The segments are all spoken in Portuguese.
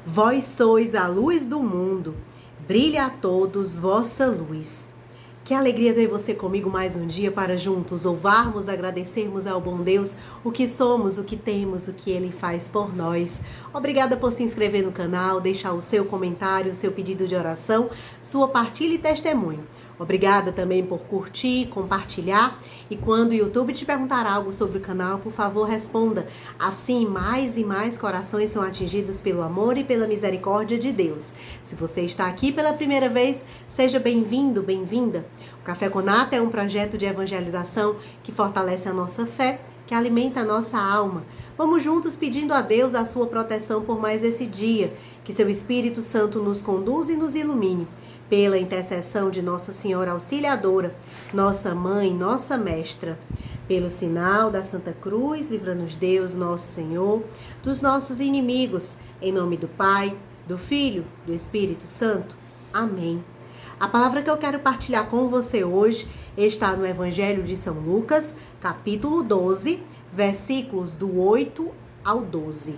Vós sois a luz do mundo, brilha a todos vossa luz. Que alegria ter você comigo mais um dia para juntos louvarmos, agradecermos ao bom Deus o que somos, o que temos, o que Ele faz por nós. Obrigada por se inscrever no canal, deixar o seu comentário, o seu pedido de oração, sua partilha e testemunho. Obrigada também por curtir, compartilhar, e quando o YouTube te perguntar algo sobre o canal, por favor responda. Assim, mais e mais corações são atingidos pelo amor e pela misericórdia de Deus. Se você está aqui pela primeira vez, seja bem-vindo, bem-vinda. O Café com Nata é um projeto de evangelização que fortalece a nossa fé, que alimenta a nossa alma. Vamos juntos pedindo a Deus a sua proteção por mais esse dia, que seu Espírito Santo nos conduza e nos ilumine. Pela intercessão de Nossa Senhora Auxiliadora, nossa Mãe, nossa Mestra, pelo sinal da Santa Cruz, livra-nos Deus, nosso Senhor, dos nossos inimigos, em nome do Pai, do Filho, do Espírito Santo. Amém. A palavra que eu quero partilhar com você hoje está no Evangelho de São Lucas, capítulo 12, versículos do 8 ao 12.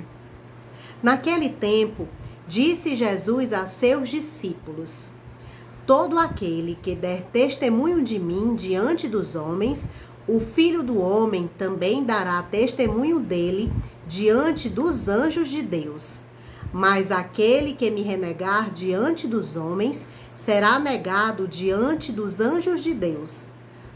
Naquele tempo, disse Jesus a seus discípulos: todo aquele que der testemunho de mim diante dos homens, o Filho do Homem também dará testemunho dele diante dos anjos de Deus. Mas aquele que me renegar diante dos homens, será negado diante dos anjos de Deus.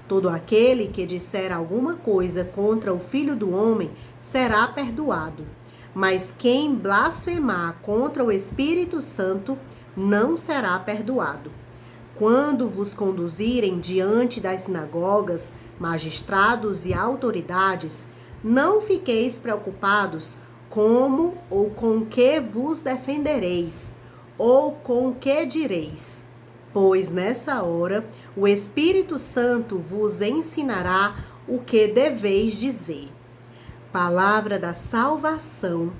Todo aquele que disser alguma coisa contra o Filho do Homem, será perdoado. Mas quem blasfemar contra o Espírito Santo, não será perdoado. Quando vos conduzirem diante das sinagogas, magistrados e autoridades, não fiqueis preocupados como ou com que vos defendereis, ou com que direis. Pois nessa hora o Espírito Santo vos ensinará o que deveis dizer. Palavra da salvação.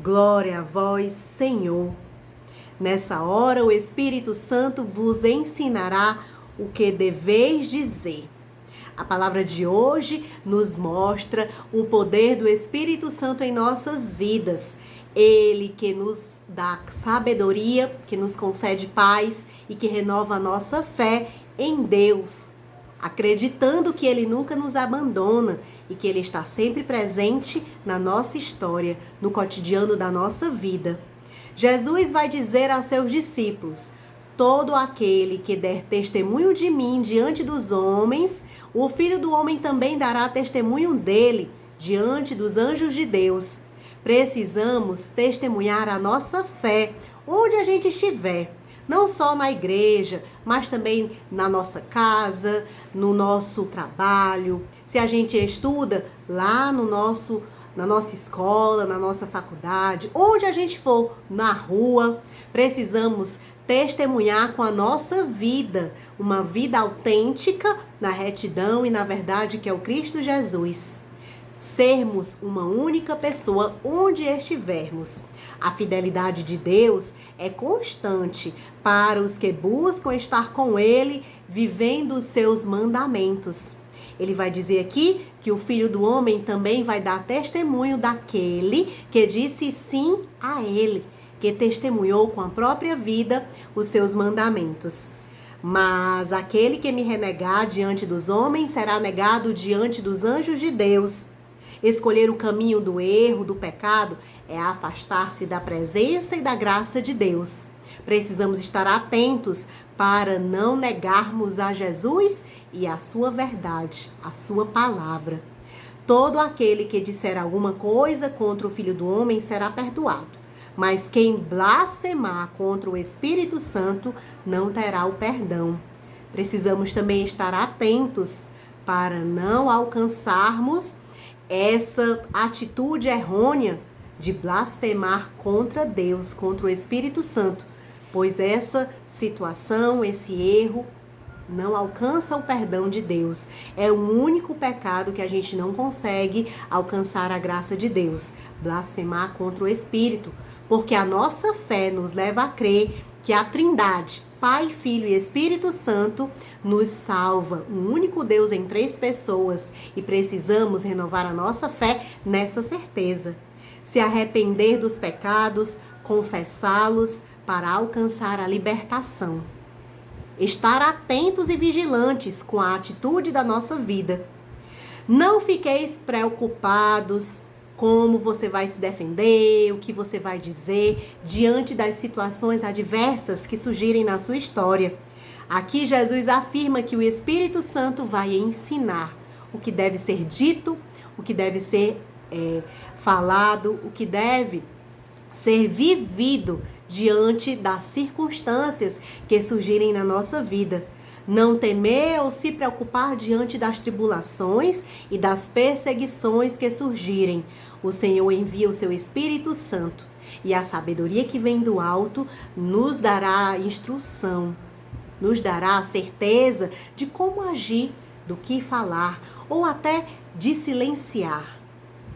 Glória a vós, Senhor. Nessa hora, o Espírito Santo vos ensinará o que deveis dizer. A palavra de hoje nos mostra o poder do Espírito Santo em nossas vidas. Ele que nos dá sabedoria, que nos concede paz e que renova a nossa fé em Deus, acreditando que Ele nunca nos abandona e que Ele está sempre presente na nossa história, no cotidiano da nossa vida. Jesus vai dizer aos seus discípulos: todo aquele que der testemunho de mim diante dos homens, o Filho do Homem também dará testemunho dele diante dos anjos de Deus. Precisamos testemunhar a nossa fé onde a gente estiver, não só na igreja, mas também na nossa casa, no nosso trabalho. Se a gente estuda lá na nossa escola, na nossa faculdade, onde a gente for, na rua, precisamos testemunhar com a nossa vida, uma vida autêntica, na retidão e na verdade que é o Cristo Jesus. Sermos uma única pessoa onde estivermos. A fidelidade de Deus é constante para os que buscam estar com Ele, vivendo os seus mandamentos. Ele vai dizer aqui que o Filho do Homem também vai dar testemunho daquele que disse sim a Ele, que testemunhou com a própria vida os seus mandamentos. Mas aquele que me renegar diante dos homens será negado diante dos anjos de Deus. Escolher o caminho do erro, do pecado, é afastar-se da presença e da graça de Deus. Precisamos estar atentos para não negarmos a Jesus e a sua verdade, a sua palavra. Todo aquele que disser alguma coisa contra o Filho do Homem será perdoado, mas quem blasfemar contra o Espírito Santo não terá o perdão. Precisamos também estar atentos para não alcançarmos essa atitude errônea de blasfemar contra Deus, contra o Espírito Santo, pois essa situação, esse erro, não alcança o perdão de Deus. É o único pecado que a gente não consegue alcançar a graça de Deus, blasfemar contra o Espírito, porque a nossa fé nos leva a crer que a Trindade, Pai, Filho e Espírito Santo, nos salva, um único Deus em 3 pessoas, e precisamos renovar a nossa fé nessa certeza. Se arrepender dos pecados, confessá-los para alcançar a libertação. Estar atentos e vigilantes com a atitude da nossa vida. Não fiqueis preocupados como você vai se defender, o que você vai dizer diante das situações adversas que surgirem na sua história. Aqui Jesus afirma que o Espírito Santo vai ensinar o que deve ser dito, o que deve ser falado, o que deve ser vivido diante das circunstâncias que surgirem na nossa vida. Não temer ou se preocupar diante das tribulações e das perseguições que surgirem. O Senhor envia o seu Espírito Santo e a sabedoria que vem do alto nos dará instrução, nos dará a certeza de como agir, do que falar ou até de silenciar.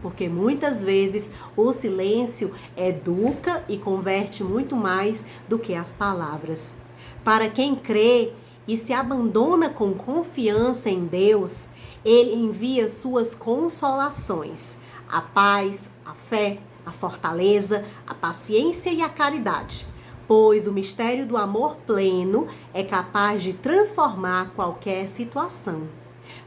Porque muitas vezes o silêncio educa e converte muito mais do que as palavras. Para quem crê e se abandona com confiança em Deus, Ele envia suas consolações, a paz, a fé, a fortaleza, a paciência e a caridade. Pois o mistério do amor pleno é capaz de transformar qualquer situação.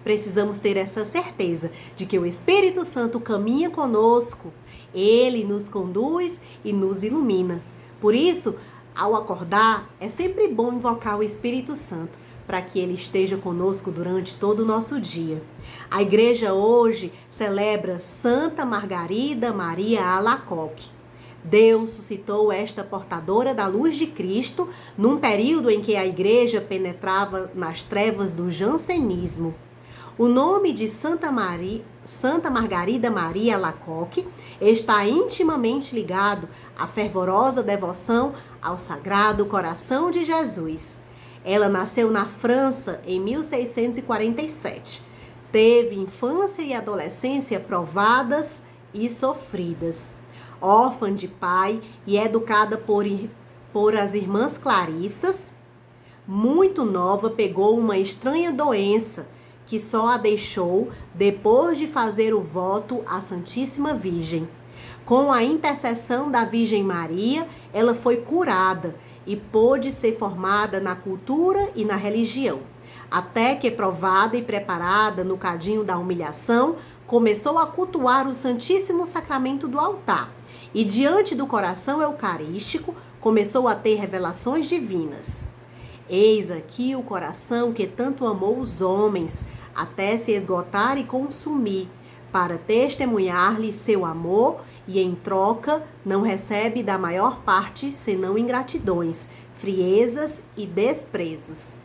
Precisamos ter essa certeza de que o Espírito Santo caminha conosco, Ele nos conduz e nos ilumina. Por isso, ao acordar, é sempre bom invocar o Espírito Santo para que Ele esteja conosco durante todo o nosso dia. A igreja hoje celebra Santa Margarida Maria Alacoque. Deus suscitou esta portadora da luz de Cristo num período em que a igreja penetrava nas trevas do jansenismo. O nome de Santa Margarida Maria Alacoque está intimamente ligado à fervorosa devoção ao Sagrado Coração de Jesus. Ela nasceu na França em 1647. Teve infância e adolescência provadas e sofridas. Órfã de pai e educada por as irmãs Clarissas, muito nova pegou uma estranha doença que só a deixou depois de fazer o voto à Santíssima Virgem. Com a intercessão da Virgem Maria, ela foi curada e pôde ser formada na cultura e na religião, até que, provada e preparada no cadinho da humilhação, começou a cultuar o Santíssimo Sacramento do altar e, diante do coração eucarístico, começou a ter revelações divinas. Eis aqui o coração que tanto amou os homens, até se esgotar e consumir, para testemunhar-lhe seu amor, e em troca não recebe da maior parte senão ingratidões, friezas e desprezos.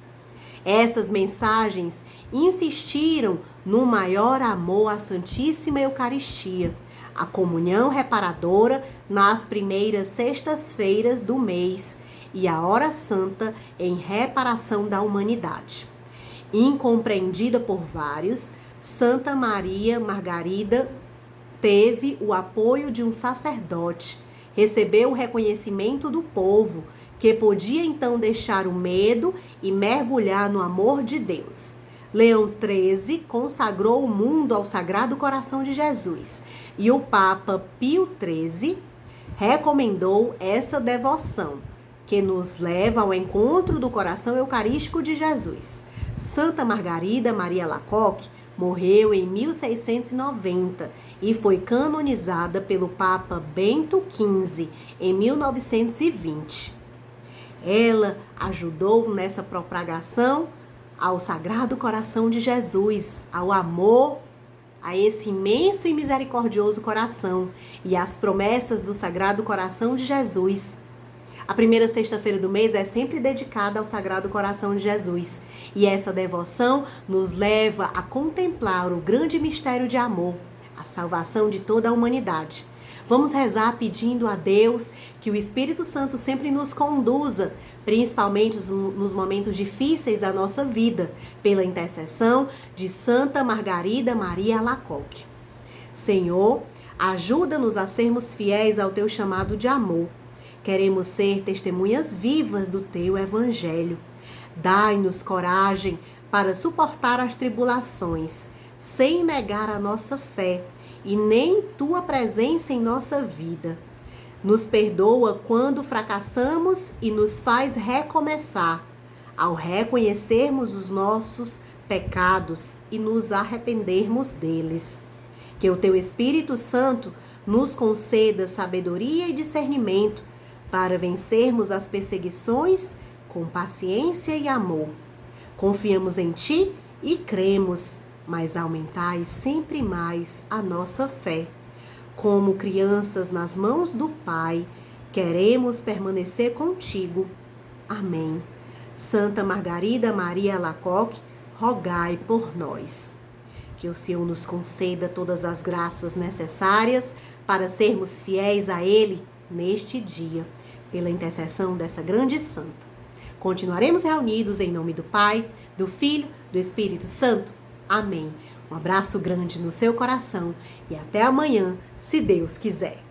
Essas mensagens insistiram no maior amor à Santíssima Eucaristia, a comunhão reparadora nas primeiras sextas-feiras do mês e a hora santa em reparação da humanidade. Incompreendida por vários, Santa Maria Margarida teve o apoio de um sacerdote, recebeu o reconhecimento do povo, que podia então deixar o medo e mergulhar no amor de Deus. Leão XIII consagrou o mundo ao Sagrado Coração de Jesus e o Papa Pio XIII recomendou essa devoção, que nos leva ao encontro do coração eucarístico de Jesus. Santa Margarida Maria Alacoque morreu em 1690 e foi canonizada pelo Papa Bento XV em 1920. Ela ajudou nessa propagação ao Sagrado Coração de Jesus, ao amor a esse imenso e misericordioso coração e às promessas do Sagrado Coração de Jesus. A primeira sexta-feira do mês é sempre dedicada ao Sagrado Coração de Jesus. E essa devoção nos leva a contemplar o grande mistério de amor, a salvação de toda a humanidade. Vamos rezar pedindo a Deus que o Espírito Santo sempre nos conduza, principalmente nos momentos difíceis da nossa vida, pela intercessão de Santa Margarida Maria Alacoque. Senhor, ajuda-nos a sermos fiéis ao teu chamado de amor. Queremos ser testemunhas vivas do teu evangelho. Dai-nos coragem para suportar as tribulações, sem negar a nossa fé e nem tua presença em nossa vida. Nos perdoa quando fracassamos e nos faz recomeçar, ao reconhecermos os nossos pecados e nos arrependermos deles. Que o Teu Espírito Santo nos conceda sabedoria e discernimento para vencermos as perseguições com paciência e amor. Confiamos em Ti e cremos, mas aumentai sempre mais a nossa fé. Como crianças nas mãos do Pai, queremos permanecer contigo. Amém. Santa Margarida Maria Alacoque, rogai por nós. Que o Senhor nos conceda todas as graças necessárias para sermos fiéis a Ele neste dia, pela intercessão dessa grande santa. Continuaremos reunidos em nome do Pai, do Filho, do Espírito Santo. Amém. Um abraço grande no seu coração e até amanhã, se Deus quiser.